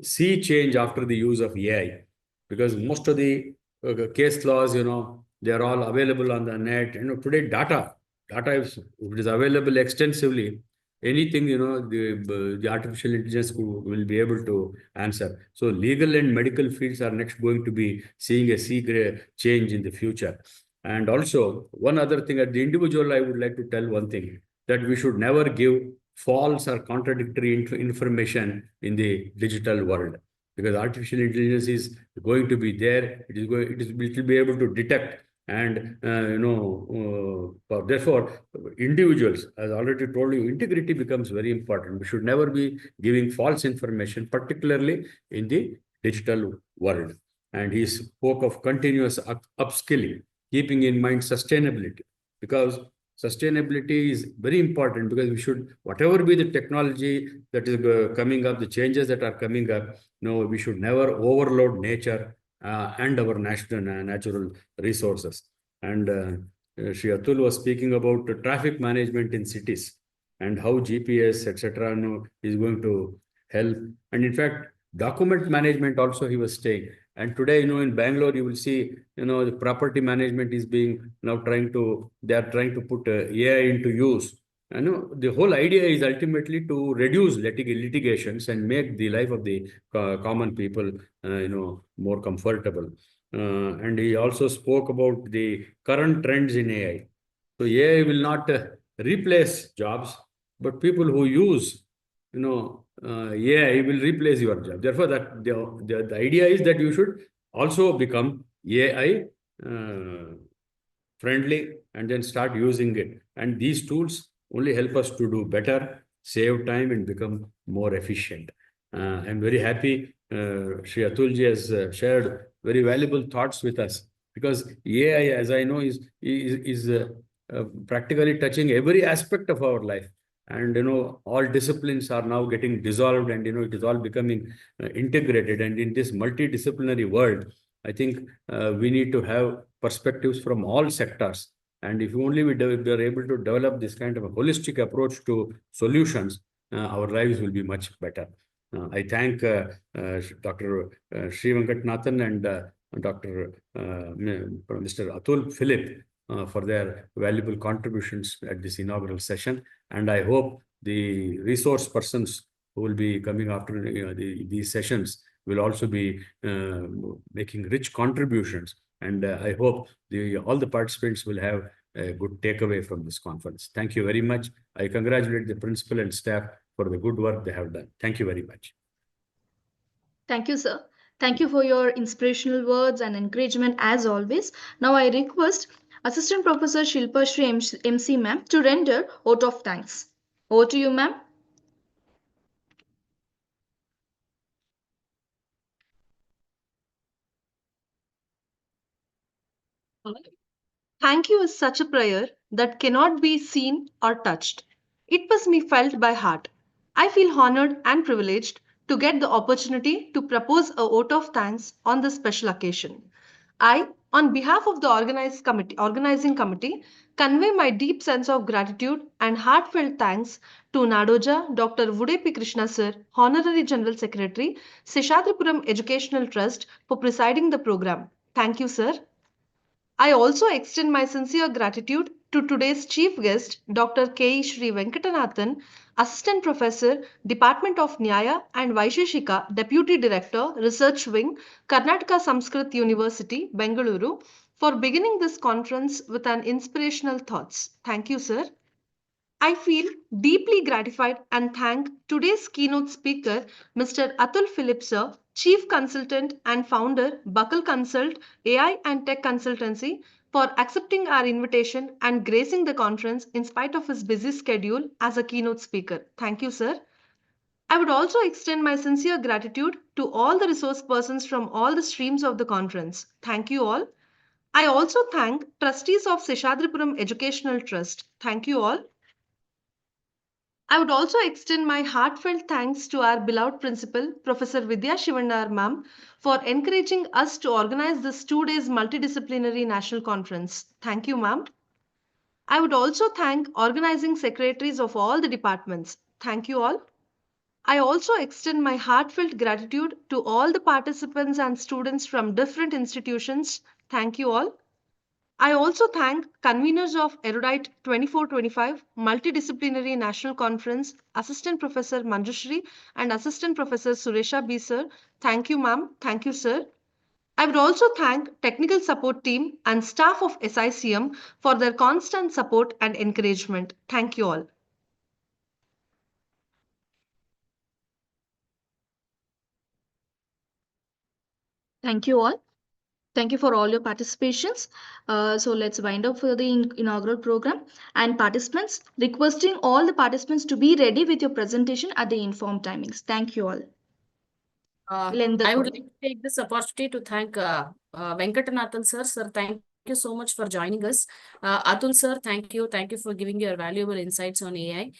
see change after the use of AI, because most of the case laws, they are all available on the net. Today data is, it is available extensively. Anything, the artificial intelligence will be able to answer. So legal and medical fields are next going to be seeing a secret change in the future. And also one other thing at the individual, I would like to tell one thing, that we should never give false or contradictory information in the digital world, because artificial intelligence is going to be there. It will be able to detect. And therefore, individuals, as already told you, integrity becomes very important. We should never be giving false information, particularly in the digital world. And he spoke of continuous upskilling, keeping in mind sustainability, because sustainability is very important, because we should, whatever be the technology that is coming up, the changes that are coming up, we should never overload nature and our natural resources. And Sri Atul was speaking about traffic management in cities and how GPS, etc., is going to help. And in fact, document management also he was saying. And today, in Bangalore, you will see, the property management is being now they are trying to put AI into use. The whole idea is ultimately to reduce litigations and make the life of the common people, more comfortable. And he also spoke about the current trends in AI. So AI will not replace jobs, but people who use, AI will replace your job. Therefore, that the idea is that you should also become AI friendly and then start using it. And these tools only help us to do better, save time, and become more efficient. I'm very happy Sri Atulji has shared very valuable thoughts with us, because AI, as I know, is practically touching every aspect of our life. And all disciplines are now getting dissolved, and it is all becoming integrated. And in this multidisciplinary world, I think we need to have perspectives from all sectors. And if only we are able to develop this kind of a holistic approach to solutions, our lives will be much better. I thank Dr. Sri Venkatnathan and Dr. Mr. Atul Philip for their valuable contributions at this inaugural session. And I hope the resource persons who will be coming after these sessions will also be making rich contributions. And I hope all the participants will have a good takeaway from this conference. Thank you very much. I congratulate the principal and staff for the good work they have done. Thank you very much. Thank you, sir. Thank you for your inspirational words and encouragement as always. Now I request Assistant Professor Shilpa Shri MC ma'am to render vote of thanks. Over to you, ma'am. Thank you is such a prayer that cannot be seen or touched. It must be felt by heart. I feel honored and privileged to get the opportunity to propose a vote of thanks on this special occasion. I, on behalf of the organizing committee, convey my deep sense of gratitude and heartfelt thanks to Nadoja Dr. Vudepi Krishna Sir, Honorary General Secretary, Seshadripuram Educational Trust, for presiding the program. Thank you, sir. I also extend my sincere gratitude to today's chief guest, Dr. K. Shri Venkatanathan, Assistant Professor, Department of Nyaya and Vaisheshika, Deputy Director, Research Wing, Karnataka Sanskrit University, Bengaluru, for beginning this conference with an inspirational thoughts. Thank you, sir. I feel deeply gratified and thank today's keynote speaker, Mr. Atul Philip sir, Chief Consultant and Founder, Buckle Consult, AI and Tech Consultancy, for accepting our invitation and gracing the conference in spite of his busy schedule as a keynote speaker. Thank you, sir. I would also extend my sincere gratitude to all the resource persons from all the streams of the conference. Thank you all. I also thank trustees of Seshadripuram Educational Trust. Thank you all. I would also extend my heartfelt thanks to our beloved principal, Professor Vidya Shivandar ma'am, for encouraging us to organize this 2 days multidisciplinary national conference. Thank you, ma'am. I would also thank organizing secretaries of all the departments. Thank you all. I also extend my heartfelt gratitude to all the participants and students from different institutions. Thank you all. I also thank conveners of ERUDITE-2025 Multidisciplinary National Conference, Assistant Professor Manjushri and Assistant Professor Suresha B. Sir. Thank you, ma'am. Thank you, sir. I would also thank technical support team and staff of SICM for their constant support and encouragement. Thank you all. Thank you all. Thank you for all your participations. So let's wind up for the inaugural program. And participants, requesting all the participants to be ready with your presentation at the informed timings. Thank you all. We'll end the I would call. like to take this opportunity to thank Venkatanathan sir. Sir, thank you so much for joining us. Atul sir, thank you. Thank you for giving your valuable insights on AI.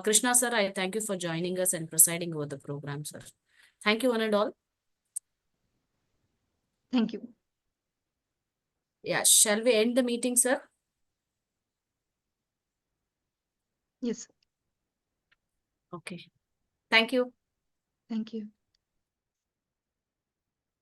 Krishna sir, I thank you for joining us and presiding over the program, sir. Thank you one and all. Thank you. Yeah, shall we end the meeting, sir? Yes. Okay. Thank you. Thank you.